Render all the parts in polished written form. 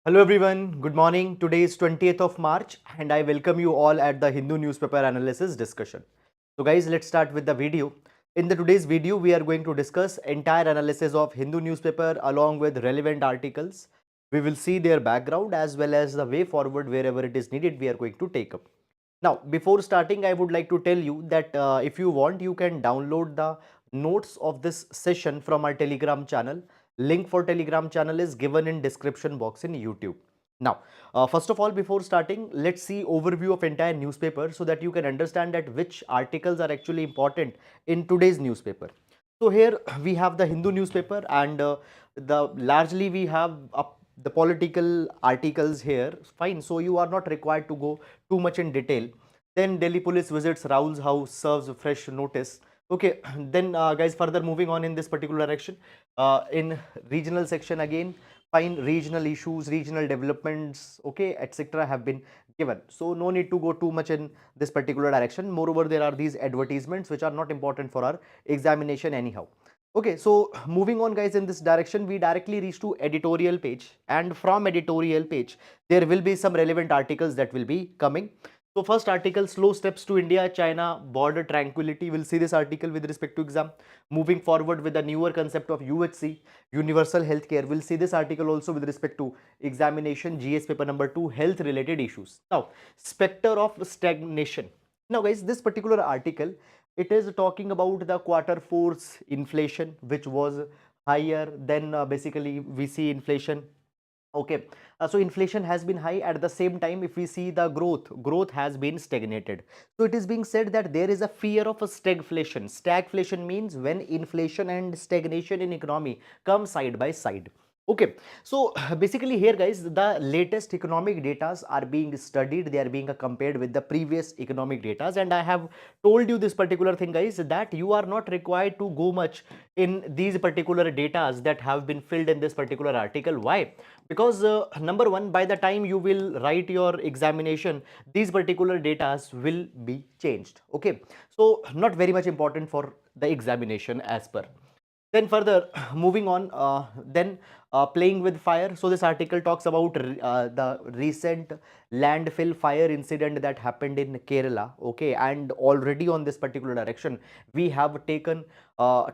Hello everyone, good morning. Today is 20th of March and I welcome you all at the Hindu newspaper analysis discussion. So guys, let's start with the video. In the today's video, we are going to discuss entire analysis of Hindu newspaper along with relevant articles. We will see their background as well as the way forward wherever it is needed we are going to take up. Now, before starting, I would like to tell you that if you want, you can download the notes of this session from our Telegram channel. Link for Telegram channel is given in description box in YouTube. Now, first of all, before starting, let's see overview of entire newspaper so that you can understand that which articles are actually important in today's newspaper. So here we have the Hindu newspaper and the largely we have the political articles here. Fine. So you are not required to go too much in detail. Then Delhi police visits Rahul's house, serves fresh notice. Okay, then guys, further moving on in this particular direction, in regional section again, fine, regional issues, regional developments, okay, etc. have been given. So no need to go too much in this particular direction. Moreover, there are these advertisements which are not important for our examination anyhow. Okay, so moving on guys, in this direction, we directly reach to editorial page, and from editorial page, there will be some relevant articles that will be coming. So first article, slow steps to India-China border tranquility. We'll see this article with respect to exam. Moving forward with the newer concept of UHC, universal healthcare. We'll see this article also with respect to examination, GS paper number 2, health related issues. Now, specter of stagnation. Now guys, this particular article, it is talking about the quarter four's inflation, which was higher than basically we see inflation. Okay, so inflation has been high. At the same time, if we see the growth has been stagnated. So it is being said that there is a fear of a stagflation. Stagflation means when inflation and stagnation in economy come side by side. Okay, so basically here guys, the latest economic data are being studied. They are being compared with the previous economic data, and I have told you this particular thing guys, that you are not required to go much in these particular data that have been filled in this particular article. Why? Because number one, by the time you will write your examination, these particular data will be changed. Okay, so not very much important for the examination as per. Then further moving on, then playing with fire. So this article talks about the recent landfill fire incident that happened in Kerala. Okay, and already on this particular direction we have taken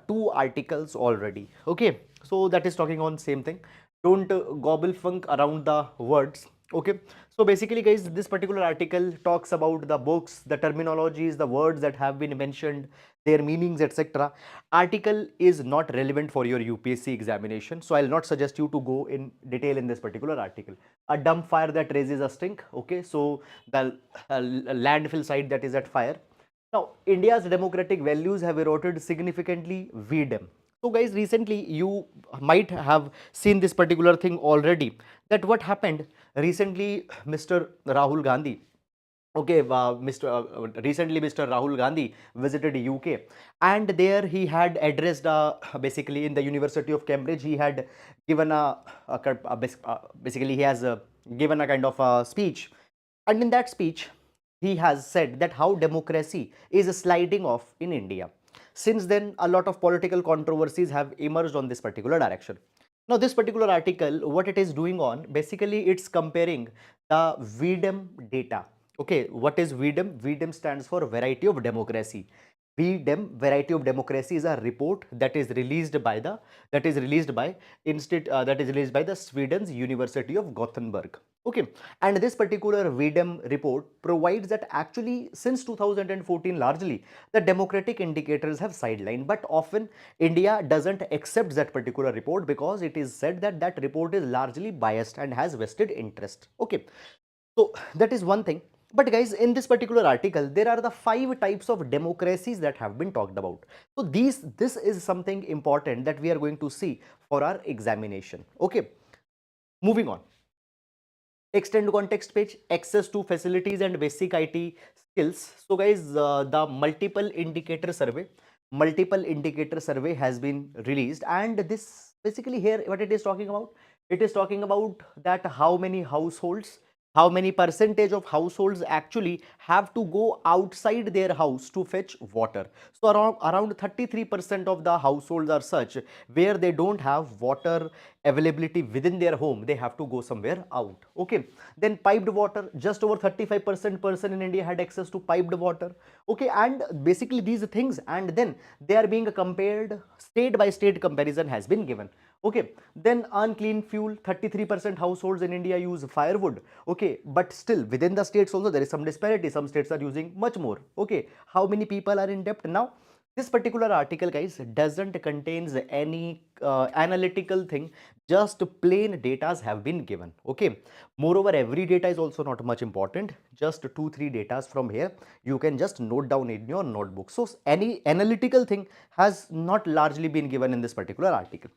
two articles already. Okay, so that is talking on same thing. Don't gobble funk around the words. Okay, so basically guys, this particular article talks about the books, the terminologies, the words that have been mentioned, their meanings, etc. Article is not relevant for your UPSC examination, so I'll not suggest you to go in detail in this particular article. A dump fire that raises a stink. Okay, so the landfill site that is at fire. Now, India's democratic values have eroded significantly. VDEM. So guys, recently you might have seen this particular thing already, that what happened recently, Mr. Rahul Gandhi. Okay, recently Mr. Rahul Gandhi visited UK, and there he had addressed basically in the University of Cambridge. He had given basically he has given a kind of a speech, and in that speech he has said that how democracy is sliding off in India. Since then, a lot of political controversies have emerged on this particular direction. Now, this particular article, what it is doing on, basically it's comparing the VDEM data. Okay, what is VDEM? VDEM stands for Variety of Democracy. VDEM, Variety of Democracy, is a report that is released by the Sweden's University of Gothenburg. Okay, and this particular VDEM report provides that actually since 2014 largely the democratic indicators have sidelined, but often India doesn't accept that particular report because it is said that that report is largely biased and has vested interest. Okay, so that is one thing. But guys, in this particular article, there are the 5 types of democracies that have been talked about. So this is something important that we are going to see for our examination. Okay, moving on. Extend context page, access to facilities and basic IT skills. So guys, the multiple indicator survey has been released, and this basically here what it is talking about, it is talking about that how many households how many percentage of households actually have to go outside their house to fetch water. So around 33% of the households are such where they don't have water availability within their home, they have to go somewhere out. Okay, then piped water, just over 35% person in India had access to piped water. Okay, and basically these things, and then they are being compared, state by state comparison has been given. Okay, then unclean fuel, 33% households in India use firewood. Okay, but still within the states also there is some disparity, some states are using much more. Okay, how many people are in debt now? This particular article, guys, doesn't contains any analytical thing, just plain datas have been given. Okay, moreover every data is also not much important, just 2-3 datas from here you can just note down in your notebook. So any analytical thing has not largely been given in this particular article.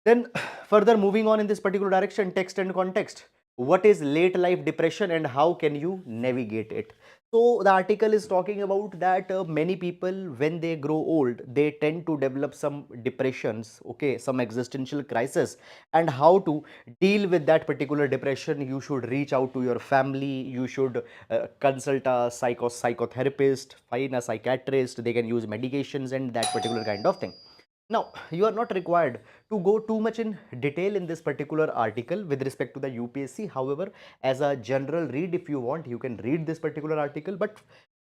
Then further moving on in this particular direction, text and context. What is late life depression and how can you navigate it? So the article is talking about that many people when they grow old, they tend to develop some depressions, okay, some existential crisis, and how to deal with that particular depression. You should reach out to your family, you should consult a psychotherapist, find a psychiatrist, they can use medications and that particular kind of thing. Now, you are not required to go too much in detail in this particular article with respect to the UPSC. However, as a general read, if you want, you can read this particular article, but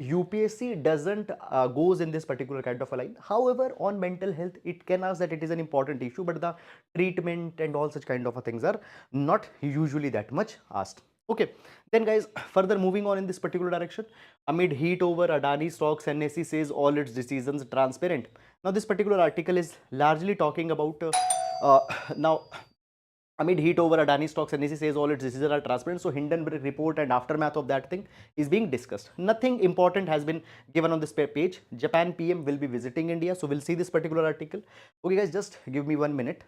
UPSC doesn't goes in this particular kind of a line. However, on mental health, it can ask that it is an important issue, but the treatment and all such kind of things are not usually that much asked. Okay, then guys, further moving on in this particular direction, amid heat over Adani Stocks, NSE says all its decisions transparent. Now, this particular article is largely talking about uh, now amid heat over Adani Stocks, NSE says all its decisions are transparent. So Hindenburg report and aftermath of that thing is being discussed. Nothing important has been given on this page. Japan PM will be visiting India, so we'll see this particular article. Okay, guys, just give me 1 minute.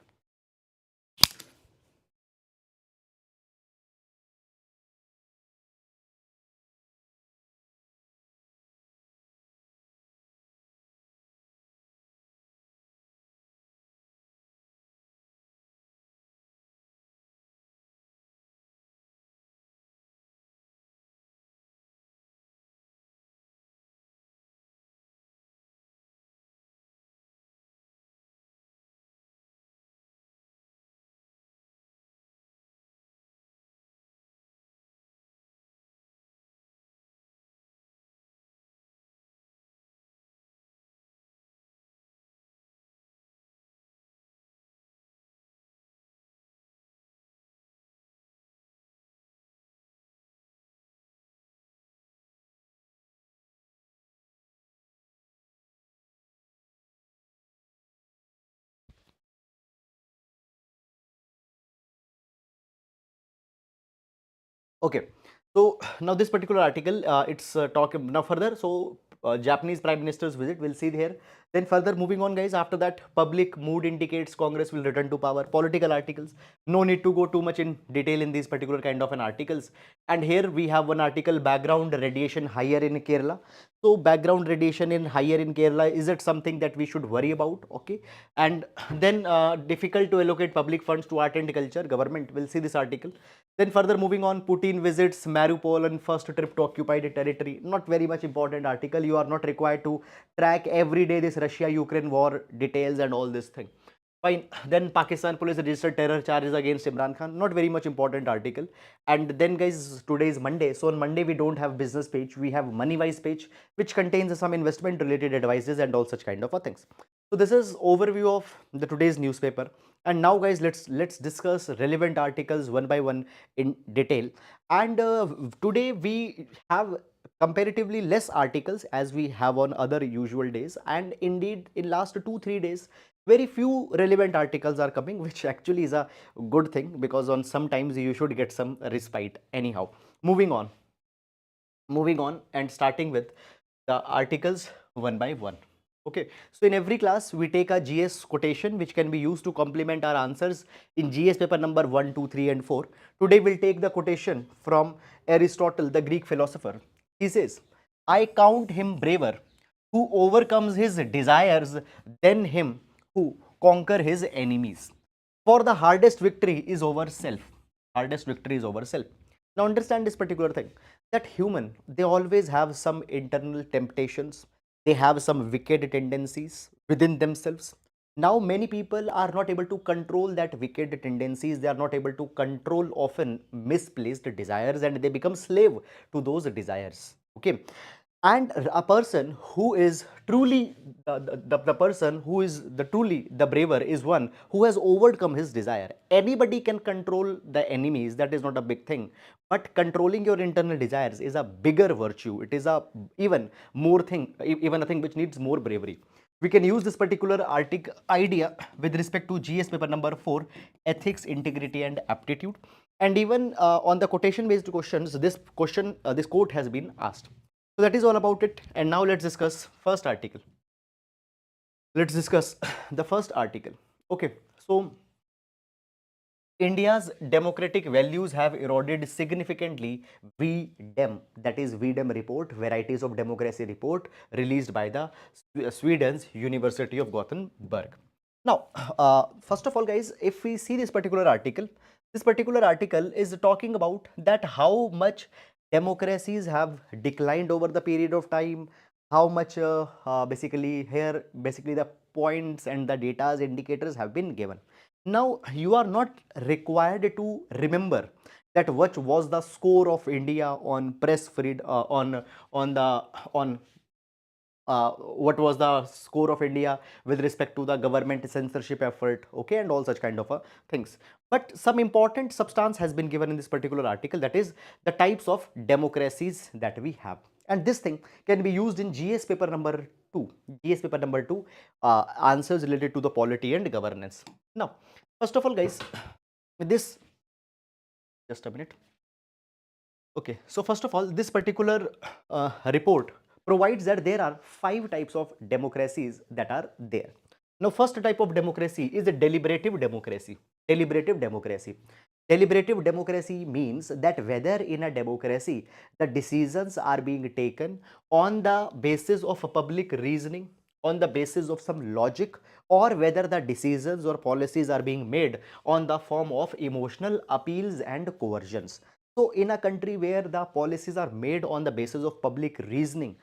Okay, so now this particular article, it's talking now further. So Japanese Prime Minister's visit, we'll see here. Then further moving on, guys. After that, public mood indicates Congress will return to power. Political articles. No need to go too much in detail in these particular kind of an articles. And here we have one article: background radiation higher in Kerala. So background radiation in higher in Kerala, is it something that we should worry about? Okay, and then difficult to allocate public funds to art and culture. Government will see this article. Then further moving on, Putin visits Mariupol on first trip to occupied territory. Not very much important article. You are not required to track every day this Russia-Ukraine war details and all this thing. Fine. Then Pakistan police registered terror charges against Imran Khan. Not very much important article. And then guys, today is Monday. So on Monday we don't have business page. We have money wise page, which contains some investment related advices and all such kind of things. So this is overview of the today's newspaper. And now guys, let's discuss relevant articles one by one in detail. And today we have comparatively less articles as we have on other usual days, and indeed in last 2-3 days very few relevant articles are coming, which actually is a good thing, because on sometimes you should get some respite. Anyhow, moving on and starting with the articles one by one. Okay, so in every class we take a GS quotation which can be used to complement our answers in GS paper number 1, 2, 3 and 4. Today we'll take the quotation from Aristotle, the Greek philosopher. He says, I count him braver who overcomes his desires than him who conquer his enemies. For the hardest victory is over self. Hardest victory is over self. Now understand this particular thing, that human, they always have some internal temptations, they have some wicked tendencies within themselves. Now many people are not able to control that wicked tendencies, they are not able to control often misplaced desires, and they become slave to those desires. Okay, and a person who is truly the person who is the truly the braver is one who has overcome his desire. Anybody can control the enemies, that is not a big thing, but controlling your internal desires is a bigger virtue. It is a even more thing, even a thing which needs more bravery. We can use this particular article idea with respect to GS paper number 4, ethics, integrity and aptitude. And even on the quotation based questions, this question, this quote has been asked. So that is all about it. And now let's discuss first article. Let's discuss the first article. Okay, so India's democratic values have eroded significantly. VDEM, that is VDEM report, Varieties of Democracy report, released by the Sweden's University of Gothenburg. Now, first of all, guys, if we see this particular article is talking about that how much democracies have declined over the period of time, how much basically the points and the data's indicators have been given. Now you are not required to remember that what was the score of India on press freedom, on the on what was the score of India with respect to the government censorship effort, okay, and all such kind of things. But some important substance has been given in this particular article, that is the types of democracies that we have. And this thing can be used in GS paper number 2. GS paper number 2, answers related to the polity and governance. Now, first of all, guys, with this, just a minute. Okay, so first of all, this particular report provides that there are 5 types of democracies that are there. Now, first type of democracy is a deliberative democracy. Deliberative democracy. Deliberative democracy means that whether in a democracy the decisions are being taken on the basis of a public reasoning, on the basis of some logic, or whether the decisions or policies are being made on the form of emotional appeals and coercions. So in a country where the policies are made on the basis of public reasoning,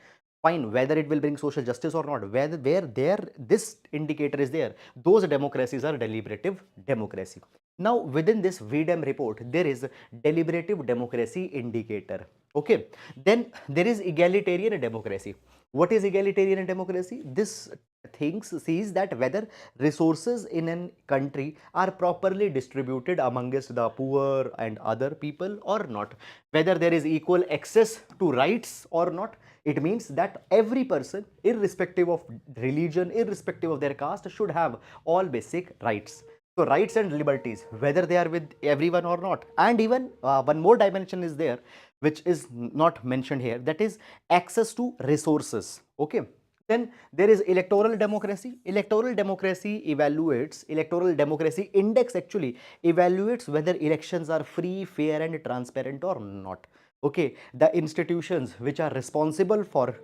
fine, whether it will bring social justice or not, where there this indicator is there, those democracies are deliberative democracy. Now within this VDEM report, there is deliberative democracy indicator. Okay, then there is egalitarian democracy. What is egalitarian democracy? This thinks sees that whether resources in a country are properly distributed amongst the poor and other people or not, whether there is equal access to rights or not. It means that every person, irrespective of religion, irrespective of their caste, should have all basic rights. So rights and liberties, whether they are with everyone or not. And even one more dimension is there, which is not mentioned here, that is access to resources. Okay, then there is electoral democracy. Electoral democracy evaluates, electoral democracy index actually evaluates whether elections are free, fair and transparent or not. Okay, the institutions which are responsible for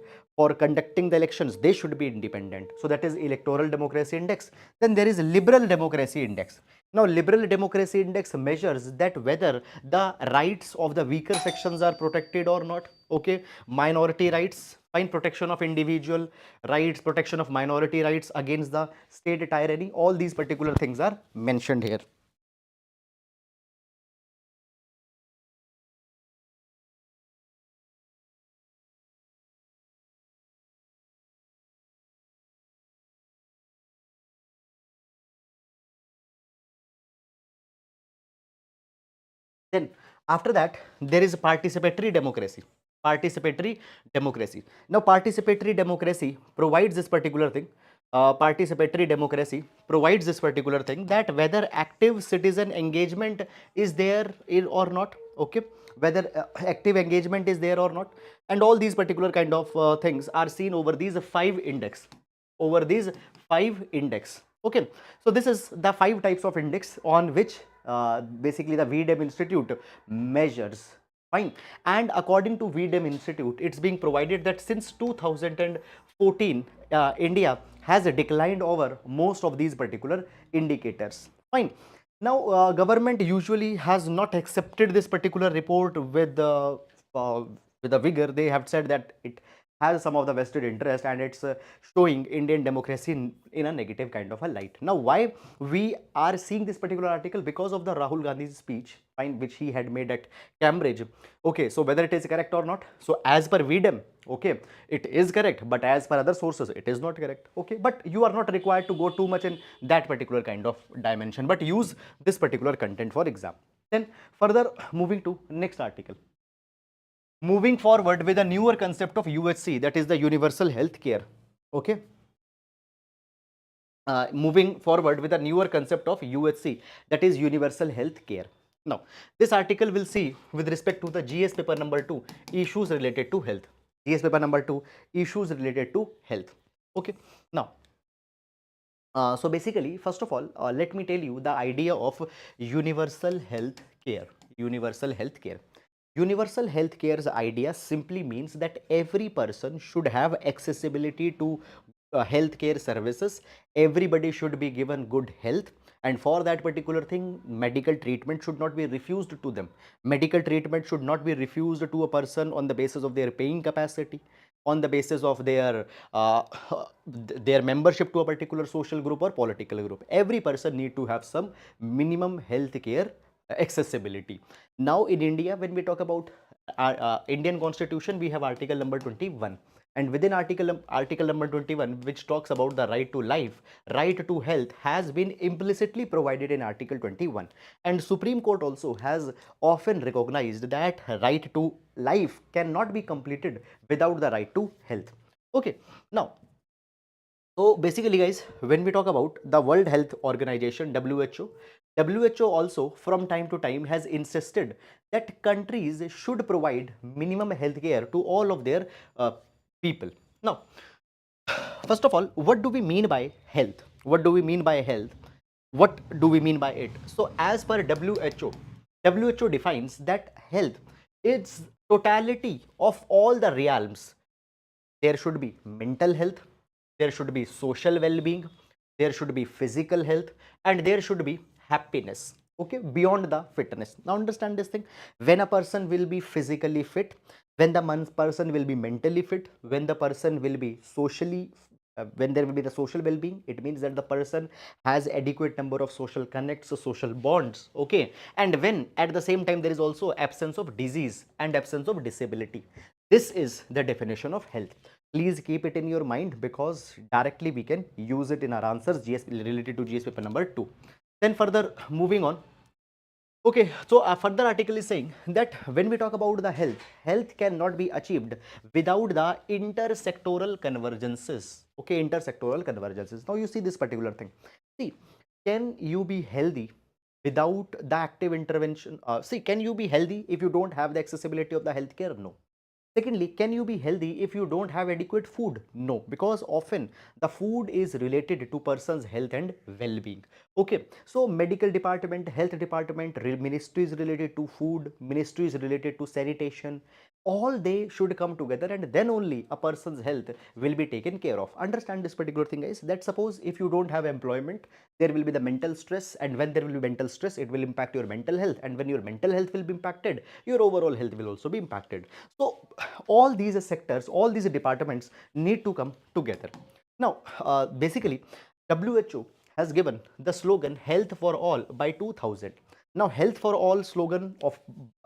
conducting the elections, they should be independent. So that is electoral democracy index. Then there is liberal democracy index. Now liberal democracy index measures that whether the rights of the weaker sections are protected or not. Okay, minority rights, fine, protection of individual rights, protection of minority rights against the state tyranny, all these particular things are mentioned here. Then after that, there is participatory democracy. Participatory democracy. Now participatory democracy provides this particular thing. Participatory democracy provides this particular thing, that whether active citizen engagement is there or not. Okay, whether active engagement is there or not, and all these particular kind of things are seen over these 5 index, over these 5 index. Okay, so this is the 5 types of index on which basically the VDEM Institute measures. Fine, and according to VDEM Institute, it's being provided that since 2014, India has declined over most of these particular indicators. Fine. Now, government usually has not accepted this particular report uh, with a vigor. They have said that it has some of the vested interest, and it's showing Indian democracy in a negative kind of a light. Now, why we are seeing this particular article? Because of the Rahul Gandhi's speech, fine, which he had made at Cambridge. Okay, so whether it is correct or not, so as per VDEM, okay, it is correct, but as per other sources, it is not correct. Okay, but you are not required to go too much in that particular kind of dimension, but use this particular content for exam. Then further moving to next article. Moving forward with a newer concept of UHC, that is the universal health care. Okay. Moving forward with a newer concept of UHC, that is universal health care. Now, this article will see with respect to the GS paper number 2, issues related to health. GS paper number 2, issues related to health. Okay. Now, so basically, first of all, let me tell you the idea of universal health care. Universal health care. Universal health care's idea simply means that every person should have accessibility to healthcare services. Everybody should be given good health, and for that particular thing, medical treatment should not be refused to them. Medical treatment should not be refused to a person on the basis of their paying capacity, on the basis of uh, their membership to a particular social group or political group. Every person need to have some minimum health care accessibility. Now in India, when we talk about Indian constitution, we have article number 21, and within article number 21, which talks about the right to life, right to health, has been implicitly provided in article 21, and Supreme Court also has often recognized that right to life cannot be completed without the right to health. Okay, now, so basically guys, when we talk about the World Health Organization, WHO also from time to time has insisted that countries should provide minimum health care to all of their people. Now, first of all, what do we mean by health? What do we mean by health? What do we mean by it? So as per WHO defines that health is totality of all the realms. There should be mental health, there should be social well-being, there should be physical health, and there should be happiness. Okay, beyond the fitness. Now understand this thing. When a person will be physically fit, when the person will be mentally fit, when the person will be socially when there will be the social well-being, it means that the person has adequate number of social connects, social bonds. Okay, and when at the same time there is also absence of disease and absence of disability. This is the definition of health. Please keep it in your mind, because directly we can use it in our answers related to GS paper number 2. Then further moving on. Okay, so a further article is saying that when we talk about the health, health cannot be achieved without the intersectoral convergences. Okay, intersectoral convergences. Now you see this particular thing. See, can you be healthy without the active intervention? See, can you be healthy if you don't have the accessibility of the healthcare? No. Secondly, can you be healthy if you don't have adequate food? No, because often the food is related to person's health and well-being. Okay, so medical department, health department, ministry is related to food, ministry is related to sanitation. All they should come together, and then only a person's health will be taken care of. Understand this particular thing, guys. That suppose if you don't have employment, there will be the mental stress, and when there will be mental stress, it will impact your mental health, and when your mental health will be impacted, your overall health will also be impacted. So all these sectors, all these departments need to come together. Now, basically, WHO has given the slogan "Health for All" by 2000. Now, "Health for All" slogan of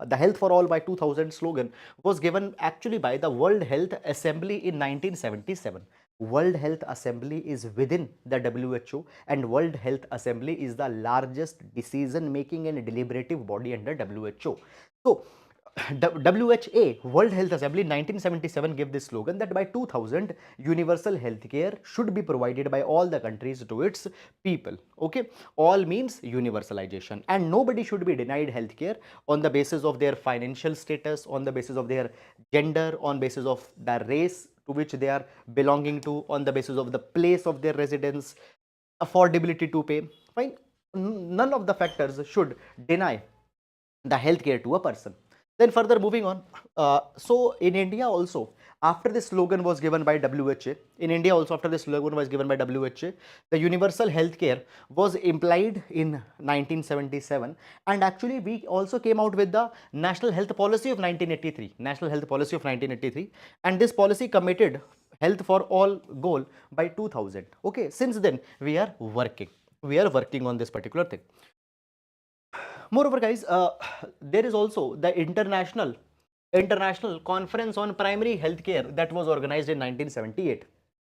the "Health for All" by 2000 slogan was given actually by the World Health Assembly in 1977. World Health Assembly is within the WHO, and World Health Assembly is the largest decision making and deliberative body under WHO. So WHA, World Health Assembly, 1977 gave this slogan that by 2000 universal health care should be provided by all the countries to its people. Okay, all means universalization, and nobody should be denied health care on the basis of their financial status, on the basis of their gender, on basis of the race to which they are belonging to, on the basis of the place of their residence, affordability to pay. Fine, none of the factors should deny the health care to a person. Then further moving on, so in India also, after this slogan was given by WHA, in India also after this slogan was given by WHA, the universal healthcare was implied in 1977, and actually we also came out with the National Health Policy of 1983, National Health Policy of 1983, and this policy committed health for all goal by 2000. Okay, since then we are working on this particular thing. Moreover, guys, there is also the international conference on primary healthcare that was organized in 1978.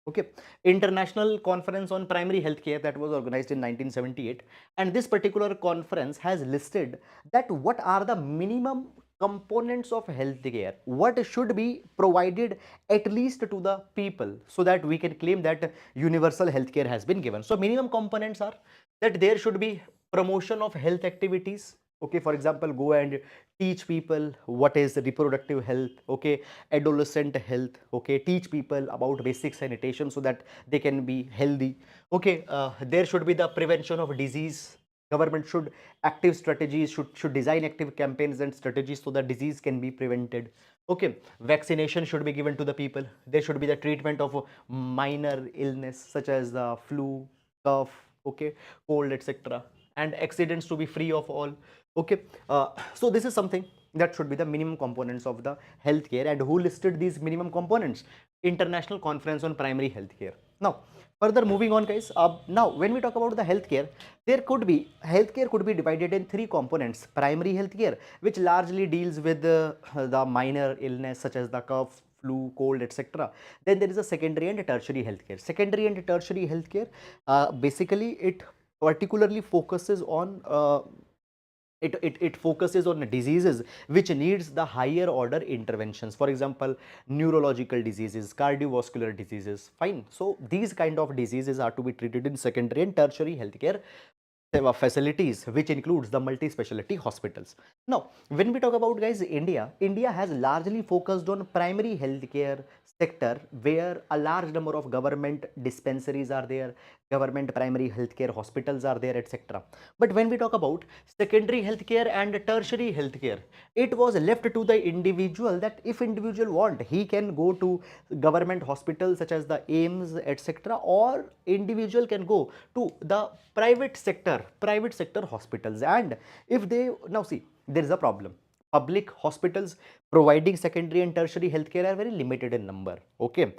Okay, international conference on primary healthcare that was organized in 1978, and this particular conference has listed that what are the minimum components of healthcare, what should be provided at least to the people, so that we can claim that universal healthcare has been given. So minimum components are that there should be promotion of health activities. Okay, for example, go and teach people what is reproductive health, okay, adolescent health, okay, teach people about basic sanitation so that they can be healthy. Okay, there should be the prevention of disease. Government should active strategies, should design active campaigns and strategies so that disease can be prevented. Okay, vaccination should be given to the people. There should be the treatment of minor illness such as the flu, cough, okay, cold, etc., and accidents to be free of all. Okay, so this is something that should be the minimum components of the healthcare. And who listed these minimum components? International Conference on Primary Healthcare. Now further moving on, guys, now when we talk about the healthcare, healthcare could be divided in three components. Primary healthcare, which largely deals with the minor illness such as the cough, flu, cold, etc. Then there is a secondary and a tertiary healthcare. Secondary and tertiary healthcare, basically it particularly focuses on it focuses on diseases which needs the higher order interventions. For example, neurological diseases, cardiovascular diseases. Fine. So these kind of diseases are to be treated in secondary and tertiary healthcare facilities, which includes the multi-specialty hospitals. Now when we talk about, guys, India has largely focused on primary healthcare sector, where a large number of government dispensaries are there, government primary healthcare hospitals are there, etc. But when we talk about secondary healthcare and tertiary healthcare, it was left to the individual, that if individual want, he can go to government hospitals such as the AIIMS, etc., or individual can go to the private sector hospitals. And if they, now see, there is a problem. Public hospitals providing secondary and tertiary healthcare are very limited in number. Okay,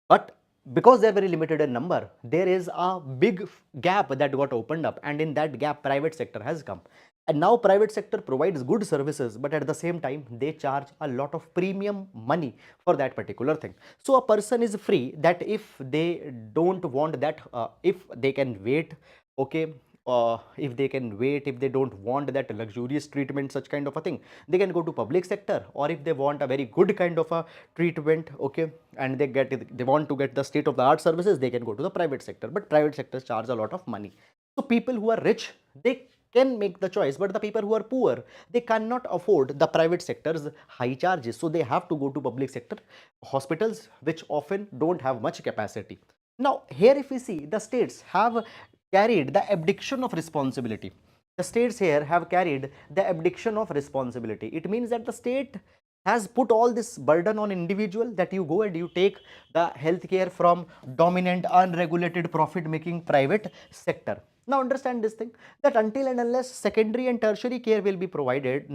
but because they are very limited in number, there is a big gap that got opened up, and in that gap private sector has come. And now private sector provides good services, but at the same time they charge a lot of premium money for that particular thing. So a person is free that if they don't want that, if they can wait, okay, if they can wait, if they don't want that luxurious treatment, such kind of a thing, they can go to public sector. Or if they want a very good kind of a treatment, okay, and they want to get the state of the art services, they can go to the private sector. But private sectors charge a lot of money. So people who are rich, they can make the choice, but the people who are poor, they cannot afford the private sector's high charges, so they have to go to public sector hospitals, which often don't have much capacity. Now here, if we see, the states have carried the abdication of responsibility. The states here have carried the abdication of responsibility. It means that the state has put all this burden on individual, that you go and you take the healthcare from dominant unregulated profit making private sector. Now understand this thing, that until and unless secondary and tertiary care will be provided,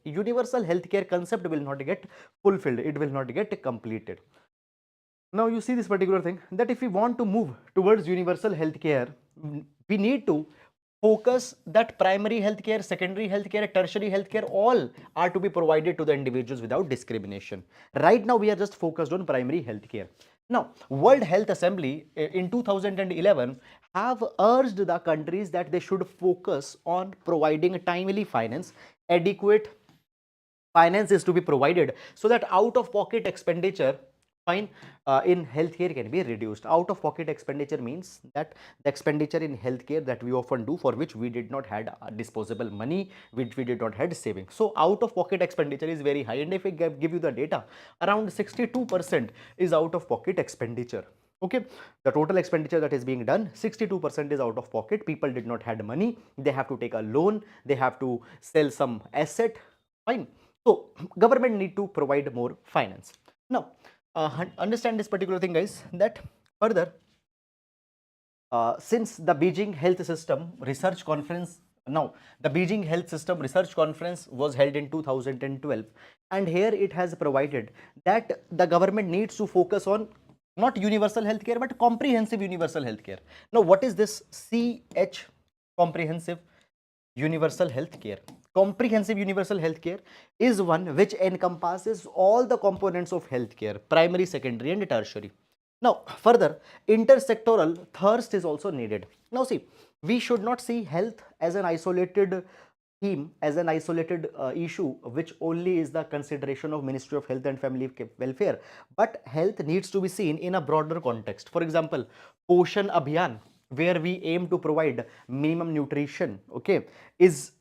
universal healthcare concept will not get fulfilled, it will not get completed. Now you see this particular thing, that if we want to move towards universal healthcare, we need to focus that primary healthcare, secondary healthcare, tertiary healthcare, all are to be provided to the individuals without discrimination. Right now we are just focused on primary healthcare. Now World Health Assembly in 2011 have urged the countries that they should focus on providing timely finance. Adequate finance is to be provided so that out of pocket expenditure, fine, in healthcare can be reduced. Out of pocket expenditure means that the expenditure in healthcare that we often do, for which we did not had disposable money, which we did not had savings. So out of pocket expenditure is very high, and if I give you the data, around 62% is out of pocket expenditure. Okay, the total expenditure that is being done, 62% is out of pocket. People did not had money, they have to take a loan, they have to sell some asset, fine. So government need to provide more finance. Now, understand this particular thing, guys, that further, since the Beijing Health System Research Conference, now the Beijing Health System Research Conference was held in 2012, and here it has provided that the government needs to focus on not universal healthcare but comprehensive universal healthcare. Now, what is this CH, comprehensive universal healthcare? Comprehensive universal healthcare is one which encompasses all the components of healthcare, primary, secondary, and tertiary. Now, further, intersectoral thirst is also needed. Now, see, we should not see health as an isolated theme, as an isolated issue, which only is the consideration of Ministry of Health and Family Welfare. But health needs to be seen in a broader context. For example, Poshan Abhiyan, where we aim to provide minimum nutrition, okay, is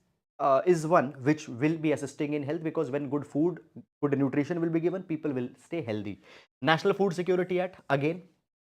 one which will be assisting in health, because when good food, good nutrition will be given, people will stay healthy. National Food Security Act, again,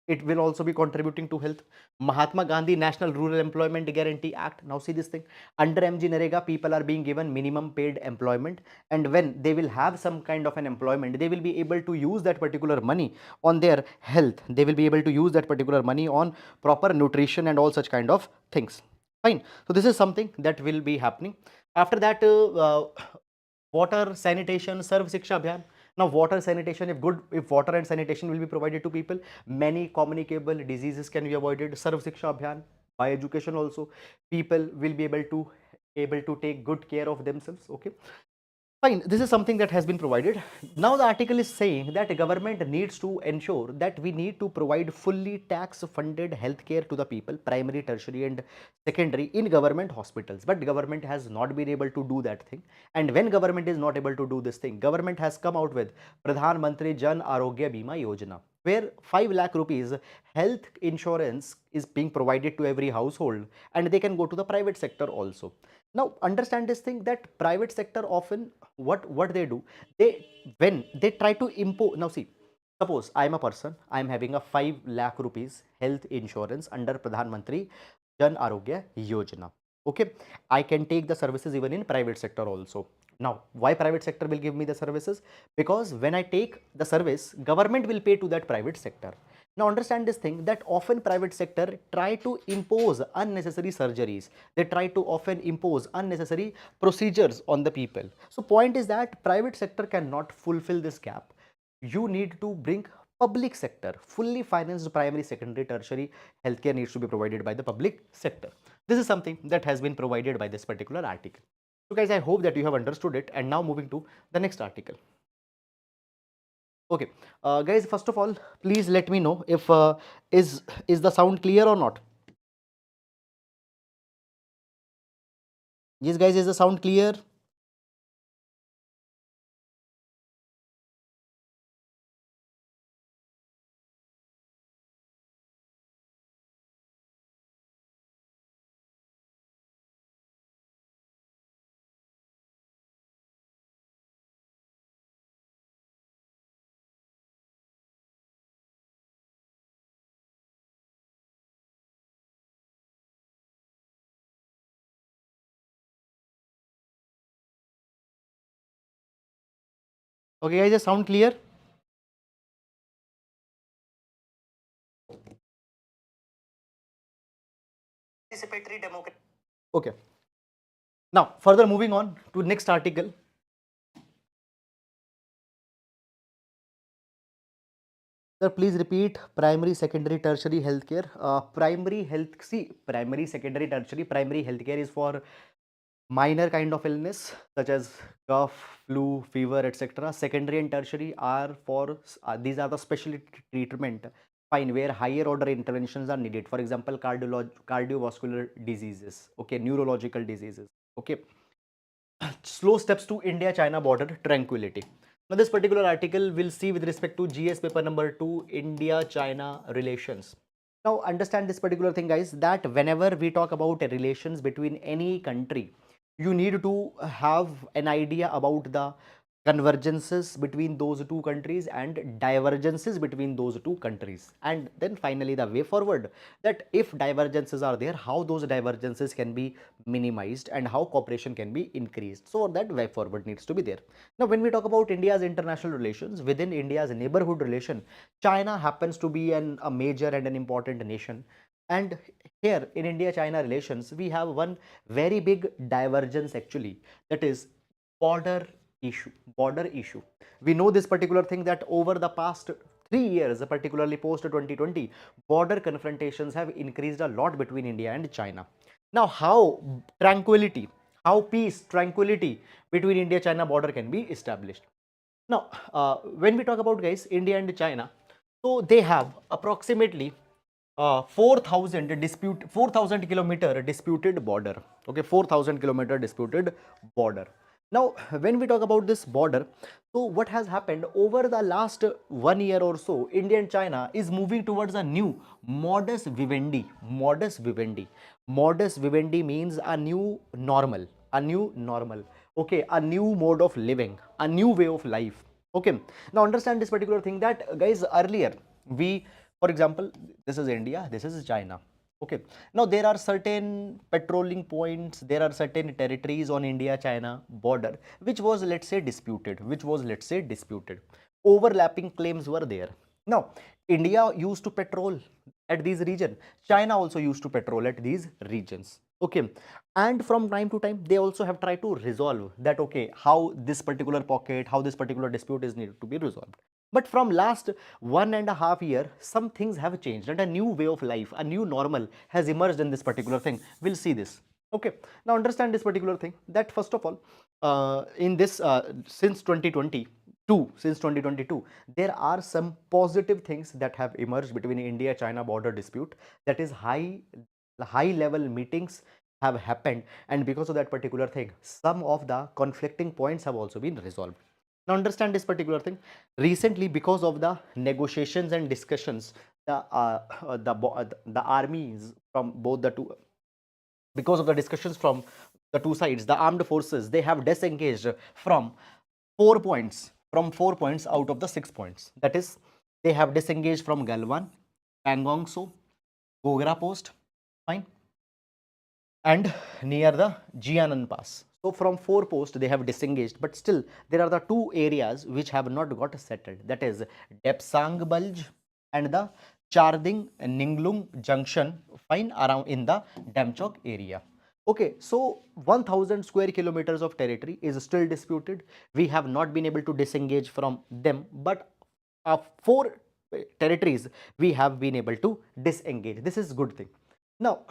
it will also be contributing to health. Mahatma Gandhi National Rural Employment Guarantee Act. Now see this thing. Under MG Narega, people are being given minimum paid employment, and when they will have some kind of an employment, they will be able to use that particular money on their health. They will be able to use that particular money on proper nutrition and all such kind of things. Fine. So this is something that will be happening. After that, water, sanitation, Sarv Shiksha Abhiyan. Now, water, sanitation, if water and sanitation will be provided to people, many communicable diseases can be avoided. Sarv Shiksha Abhiyan, by education also, people will be able to take good care of themselves. Okay. Fine, this is something that has been provided. Now the article is saying that government needs to ensure that we need to provide fully tax funded healthcare to the people, primary, tertiary and secondary, in government hospitals. But government has not been able to do that thing. And when government is not able to do this thing, government has come out with Pradhan Mantri Jan Arogya Bima Yojana, where 5 lakh rupees health insurance is being provided to every household, and they can go to the private sector also. Now understand this thing, that private sector often what they do, they, when they try to impose, now see, suppose I am a person, I am having a 5 lakh rupees health insurance under Pradhan Mantri Jan Arogya Yojana. Okay, I can take the services even in private sector also. Now, why private sector will give me the services? Because when I take the service, government will pay to that private sector. Now understand this thing, that often private sector try to impose unnecessary surgeries. They try to often impose unnecessary procedures on the people. So point is that private sector cannot fulfill this gap. You need to bring public sector, fully financed primary, secondary, tertiary healthcare needs to be provided by the public sector. This is something that has been provided by this particular article. So guys, I hope that you have understood it. And now moving to the next article. Okay, guys, first of all, please let me know if is the sound clear or not. Yes, guys, is the sound clear? Okay, guys, is the sound clear? Participatory democracy. Okay. Now, further moving on to next article. Sir, please repeat primary, secondary, tertiary healthcare. Primary health, see, primary, secondary, tertiary, primary healthcare is for minor kind of illness such as cough, flu, fever, etc. Secondary and tertiary are for, these are the specialty treatment, fine, where higher order interventions are needed. For example, cardiovascular diseases, okay, neurological diseases, okay. Slow steps to India-China border tranquility. Now, this particular article will see with respect to GS paper number 2, India-China relations. Now, understand this particular thing, guys, that whenever we talk about relations between any country, you need to have an idea about the convergences between those two countries and divergences between those two countries, and then finally the way forward, that if divergences are there, how those divergences can be minimized and how cooperation can be increased. So that way forward needs to be there. Now when we talk about India's international relations, within India's neighborhood relation, China happens to be a major and an important nation. And here in India-China relations, we have one very big divergence actually, that is border issue. Border issue. We know this particular thing, that over the past 3 years, particularly post 2020, border confrontations have increased a lot between India and China. Now, how tranquility, how peace, tranquility between India-China border can be established? Now, when we talk about, guys, India and China, so they have approximately 4,000 kilometer disputed border. Okay, 4,000 kilometer disputed border. Now, when we talk about this border, so what has happened over the last 1 year or so, India and China is moving towards a new modus vivendi. Modus vivendi. Modus vivendi means a new normal. A new normal. Okay, a new mode of living, a new way of life. Okay, now understand this particular thing, that guys, earlier we, for example, this is India, this is China. Okay, now there are certain patrolling points, there are certain territories on India-China border which was, let's say, disputed, overlapping claims were there. Now India used to patrol at these region, China also used to patrol at these regions. Okay, and from time to time they also have tried to resolve that, okay, how this particular pocket, how this particular dispute is needed to be resolved. But from last 1.5 years, some things have changed and a new way of life, a new normal has emerged in this particular thing. We'll see this. Okay, now understand this particular thing, that first of all, in this since 2022, there are some positive things that have emerged between India-China border dispute. That is, high level meetings have happened, and because of that particular thing, some of the conflicting points have also been resolved. Now understand this particular thing. Recently, because of the negotiations and discussions, the armies from both the two, because of the discussions from the two sides, the armed forces, they have disengaged from 4 points, out of the 6 points. That is, they have disengaged from Galwan, Pangong So, Gogra Post, fine, and near the Jianan Pass. So from 4 posts they have disengaged, but still there are the two areas which have not got settled. That is Depsang Bulge and the Charding Ninglung Junction, fine, around in the Damchok area. Okay, so 1,000 square kilometers of territory is still disputed. We have not been able to disengage from them, but 4 territories we have been able to disengage. This is good thing. Now,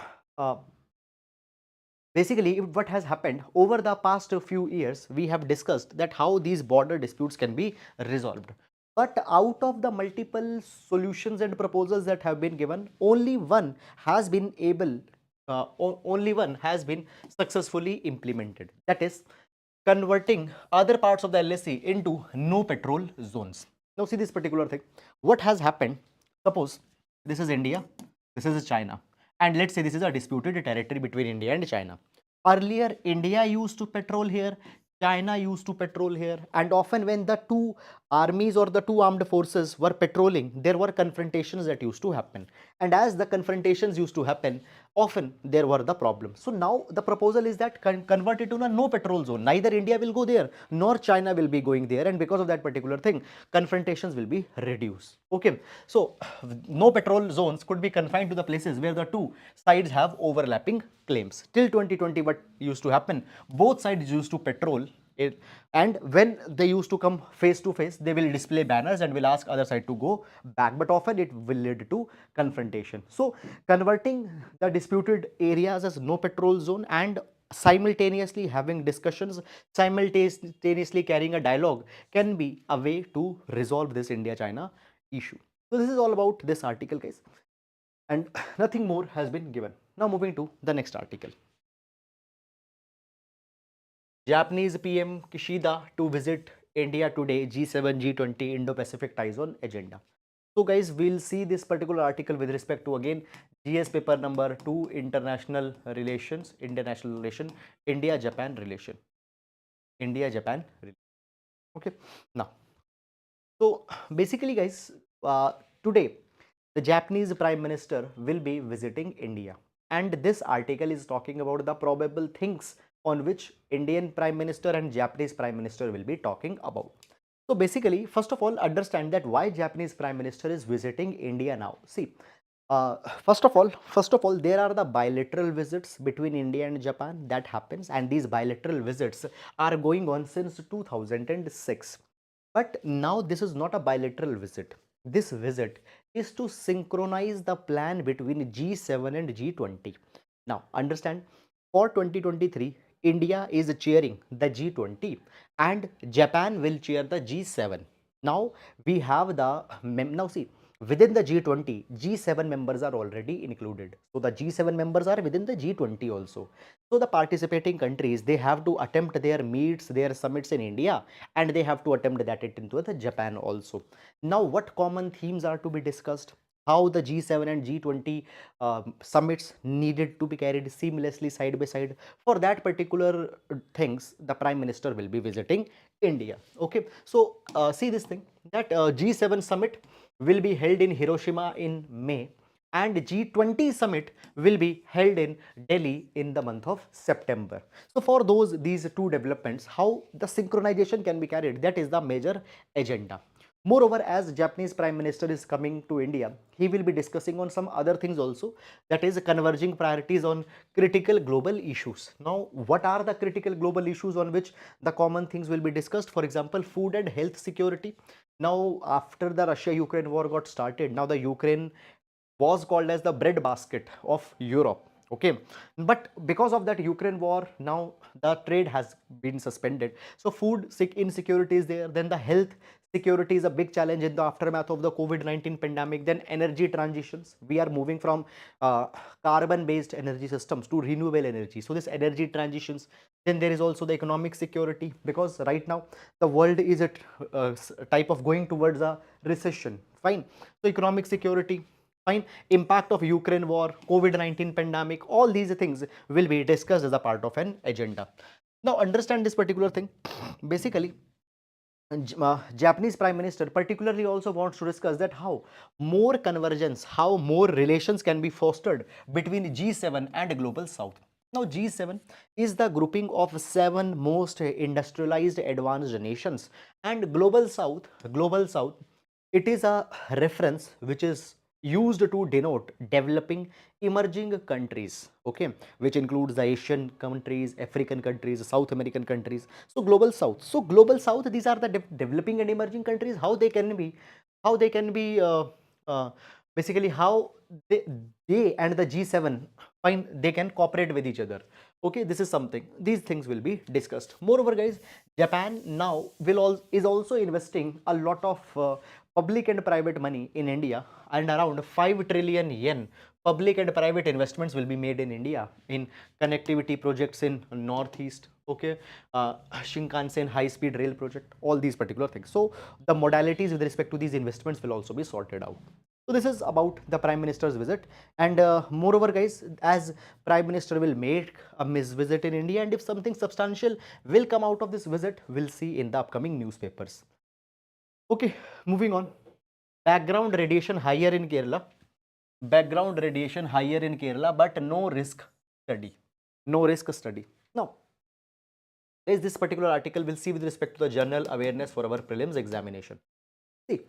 basically, what has happened over the past few years, we have discussed that how these border disputes can be resolved. But out of the multiple solutions and proposals that have been given, only one has been successfully implemented. That is converting other parts of the LAC into no patrol zones. Now see this particular thing. What has happened? Suppose this is India, this is China, and let's say this is a disputed territory between India and China. Earlier, India used to patrol here, China used to patrol here, and often when the two armies or the two armed forces were patrolling, there were confrontations that used to happen. And as the confrontations used to happen, often there were the problems. So now the proposal is that convert it to a no patrol zone. Neither India will go there, nor China will be going there, and because of that particular thing, confrontations will be reduced. Okay, so no patrol zones could be confined to the places where the two sides have overlapping claims. Till 2020, what used to happen? Both sides used to patrol it, and when they used to come face to face, they will display banners and will ask other side to go back, but often it will lead to confrontation. So converting the disputed areas as no patrol zone and simultaneously having discussions, simultaneously carrying a dialogue, can be a way to resolve this India-China issue. So this is all about this article, guys, and nothing more has been given. Now moving to the next article. Japanese PM Kishida to visit India today, G7, G20, Indo-Pacific ties on agenda. So guys, we'll see this particular article with respect to, again, GS paper number 2, international relations, India-Japan relation. Okay, now, so basically guys, today the Japanese Prime Minister will be visiting India, and this article is talking about the probable things on which Indian Prime Minister and Japanese Prime Minister will be talking about. So basically, first of all, understand that why Japanese Prime Minister is visiting India now. See, first of all, there are the bilateral visits between India and Japan that happens, and these bilateral visits are going on since 2006. But now this is not a bilateral visit. This visit is to synchronize the plan between G7 and G20. Now, understand, for 2023, India is chairing the G20 and Japan will chair the G7. Now, we have the, now see, within the G20, G7 members are already included. So, the G7 members are within the G20 also. So, the participating countries, they have to attempt their meets, their summits in India, and they have to attempt that it into the Japan also. Now, what common themes are to be discussed? How the G7 and G20 summits needed to be carried seamlessly side by side. For that particular things, the Prime Minister will be visiting India. Okay, so see this thing, that G7 summit will be held in Hiroshima in May, and G20 summit will be held in Delhi in the month of September. So for these two developments, how the synchronization can be carried, that is the major agenda. Moreover, as Japanese Prime Minister is coming to India, he will be discussing on some other things also, that is converging priorities on critical global issues. Now, what are the critical global issues on which the common things will be discussed? For example, food and health security. Now, after the Russia-Ukraine war got started, now the Ukraine was called as the breadbasket of Europe. Okay, but because of that Ukraine war, now the trade has been suspended. So food insecurity is there. Then the health security is a big challenge in the aftermath of the COVID-19 pandemic. Then energy transitions. We are moving from carbon-based energy systems to renewable energy. So this energy transitions. Then there is also the economic security, because right now the world is a type of going towards a recession. Fine. So economic security. Fine. Impact of Ukraine war, COVID-19 pandemic, all these things will be discussed as a part of an agenda. Now, understand this particular thing. Basically, Japanese Prime Minister particularly also wants to discuss that how more convergence, how more relations can be fostered between G7 and Global South. Now, G7 is the grouping of 7 most industrialized advanced nations, and Global South, it is a reference which is used to denote developing emerging countries, okay, which includes the Asian countries, African countries, South American countries. So global south, these are the developing and emerging countries. How they can be, uh, basically how they and the G7, fine, they can cooperate with each other. Okay, this is something, these things will be discussed. Moreover guys, Japan now is also investing a lot of public and private money in India, and around 5 trillion yen public and private investments will be made in India in connectivity projects in Northeast, okay, Shinkansen high-speed rail project, all these particular things. So the modalities with respect to these investments will also be sorted out. So this is about the Prime Minister's visit, and moreover guys, as Prime Minister will make a visit in India, and if something substantial will come out of this visit, we'll see in the upcoming newspapers. Okay, moving on. Background radiation higher in Kerala. Background radiation higher in Kerala, but no risk study. No risk study. Now, is this particular article we'll see with respect to the general awareness for our prelims examination. See,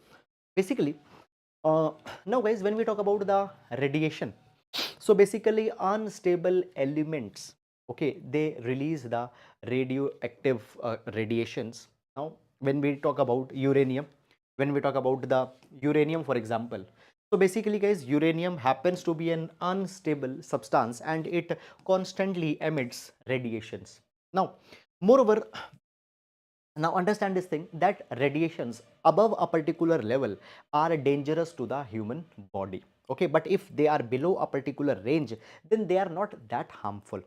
basically, now guys, when we talk about the radiation, so basically unstable elements, okay, they release the radioactive radiations. Now, when we talk about uranium, for example, so basically guys, uranium happens to be an unstable substance and it constantly emits radiations. Now, moreover, now understand this thing, that radiations above a particular level are dangerous to the human body. Okay, but if they are below a particular range, then they are not that harmful.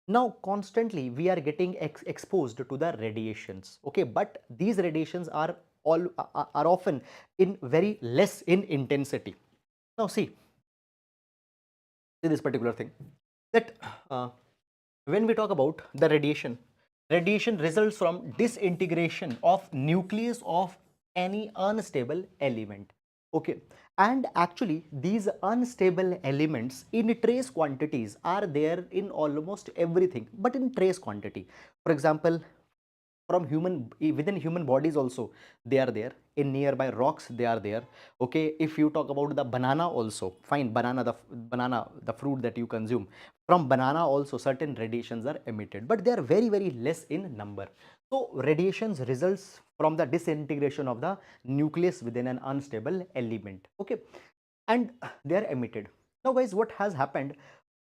Now constantly we are getting exposed to the radiations. Okay, but these radiations are often in very less in intensity. Now see this particular thing, that when we talk about the radiation, radiation results from disintegration of nucleus of any unstable element. Okay, and actually these unstable elements in trace quantities are there in almost everything, but in trace quantity. For example, from within human bodies also they are there, in nearby rocks they are there. Okay, if you talk about the banana also, fine, banana, the fruit that you consume, from banana also certain radiations are emitted, but they are very very less in number. So radiations results from the disintegration of the nucleus within an unstable element. Okay, and they are emitted. Now guys, what has happened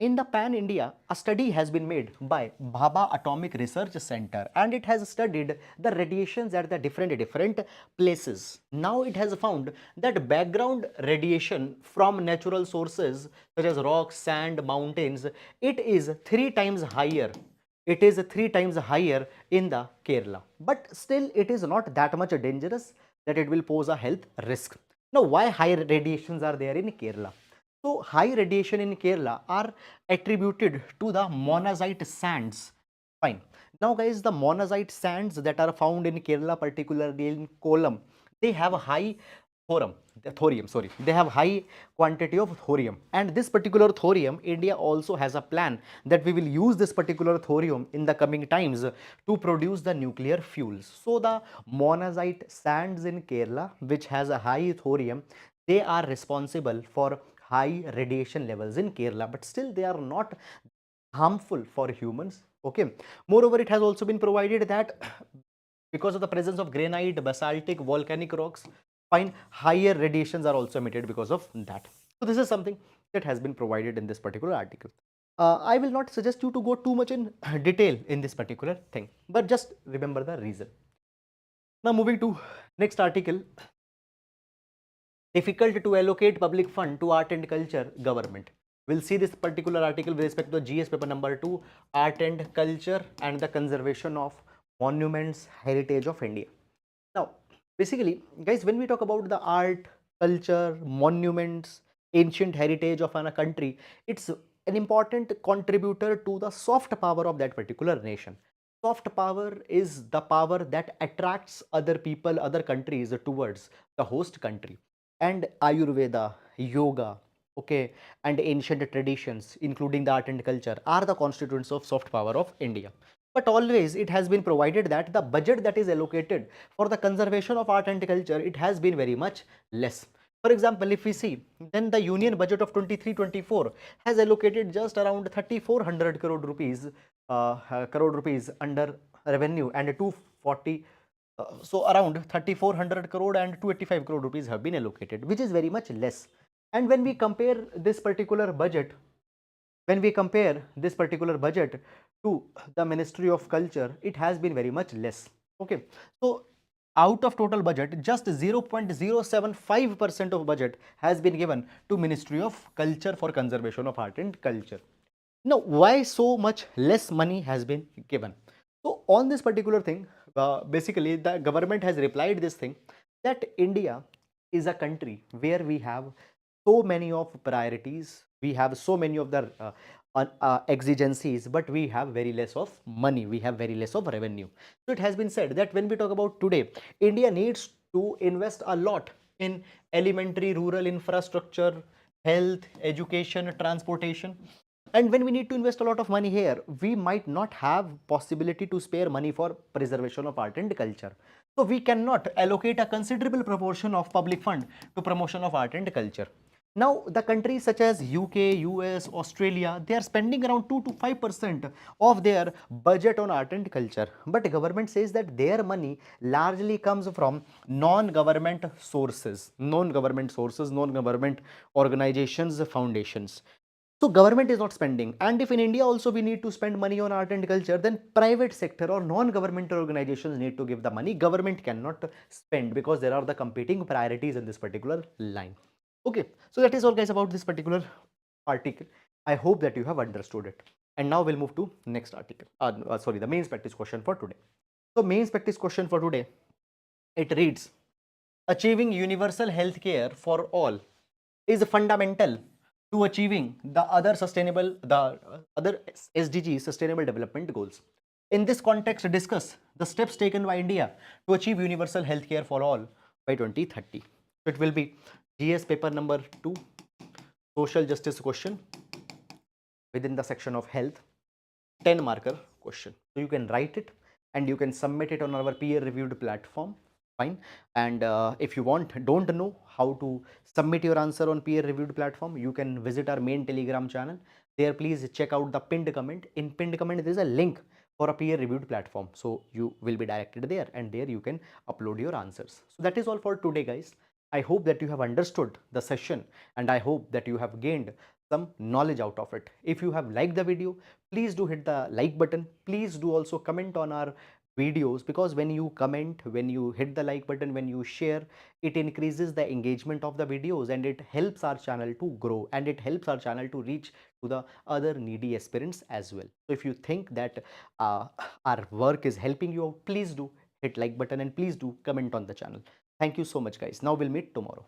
in the pan India, a study has been made by Bhabha Atomic Research Center, and it has studied the radiations at the different places. Now it has found that background radiation from natural sources such as rocks, sand, mountains, it is 3 times higher. It is 3 times higher in the Kerala, but still it is not that much dangerous that it will pose a health risk. Now, why higher radiations are there in Kerala? So, high radiation in Kerala are attributed to the monazite sands. Fine. Now, guys, the monazite sands that are found in Kerala, particularly in Kollam, they have a high thorium, they have high quantity of thorium, and this particular thorium, India also has a plan that we will use this particular thorium in the coming times to produce the nuclear fuels. So the monazite sands in Kerala, which has a high thorium, they are responsible for high radiation levels in Kerala, but still they are not harmful for humans. Okay, moreover, it has also been provided that because of the presence of granite, basaltic, volcanic rocks, fine, higher radiations are also emitted because of that. So this is something that has been provided in this particular article. I will not suggest you to go too much in detail in this particular thing, but just remember the reason. Now moving to next article. Difficult to allocate public fund to art and culture, government. We'll see this particular article with respect to GS paper number 2, art and culture and the conservation of monuments, heritage of India. Now, basically, guys, when we talk about the art, culture, monuments, ancient heritage of a country, it's an important contributor to the soft power of that particular nation. Soft power is the power that attracts other people, other countries towards the host country. And Ayurveda, yoga, okay, and ancient traditions, including the art and culture, are the constituents of soft power of India. But always it has been provided that the budget that is allocated for the conservation of art and culture, it has been very much less. For example, if we see, then the union budget of 23-24 has allocated just around 3400 crore rupees under revenue, and 240 so around 3400 crore and 285 crore rupees have been allocated, which is very much less. And when we compare this particular budget, to the Ministry of Culture, it has been very much less. Okay, so out of total budget, just 0.075% of budget has been given to Ministry of Culture for conservation of art and culture. Now, why so much less money has been given? So on this particular thing, basically the government has replied this thing, that India is a country where we have so many of priorities, we have so many of the exigencies, but we have very less of money, we have very less of revenue. So it has been said that when we talk about today, India needs to invest a lot in elementary rural infrastructure, health, education, transportation. And when we need to invest a lot of money here, we might not have possibility to spare money for preservation of art and culture. So we cannot allocate a considerable proportion of public fund to promotion of art and culture. Now, the countries such as UK, US, Australia, they are spending around 2 to 5% of their budget on art and culture. But the government says that their money largely comes from non-government sources, non-government organizations, foundations. So government is not spending, and if in India also we need to spend money on art and culture, then private sector or non-governmental organizations need to give the money. Government cannot spend because there are the competing priorities in this particular line. Okay, so that is all guys about this particular article. I hope that you have understood it. And now we'll move to next article. The mains practice question for today. So mains practice question for today, it reads, achieving universal health care for all is fundamental to achieving the other SDG sustainable development goals. In this context, discuss the steps taken by India to achieve universal healthcare for all by 2030. So it will be GS paper number 2, social justice question within the section of health, 10 marker question. So you can write it and you can submit it on our peer reviewed platform. Fine. And if you don't know how to submit your answer on peer reviewed platform, you can visit our main Telegram channel. There, please check out the pinned comment. In pinned comment, there is a link for a peer reviewed platform. So you will be directed there, and there you can upload your answers. So that is all for today, guys. I hope that you have understood the session, and I hope that you have gained some knowledge out of it. If you have liked the video, please do hit the like button. Please do also comment on our videos, because when you comment, when you hit the like button, when you share, it increases the engagement of the videos, and it helps our channel to grow, and it helps our channel to reach to the other needy aspirants as well. So if you think that our work is helping you out, please do hit like button and please do comment on the channel. Thank you so much, guys. Now we'll meet tomorrow.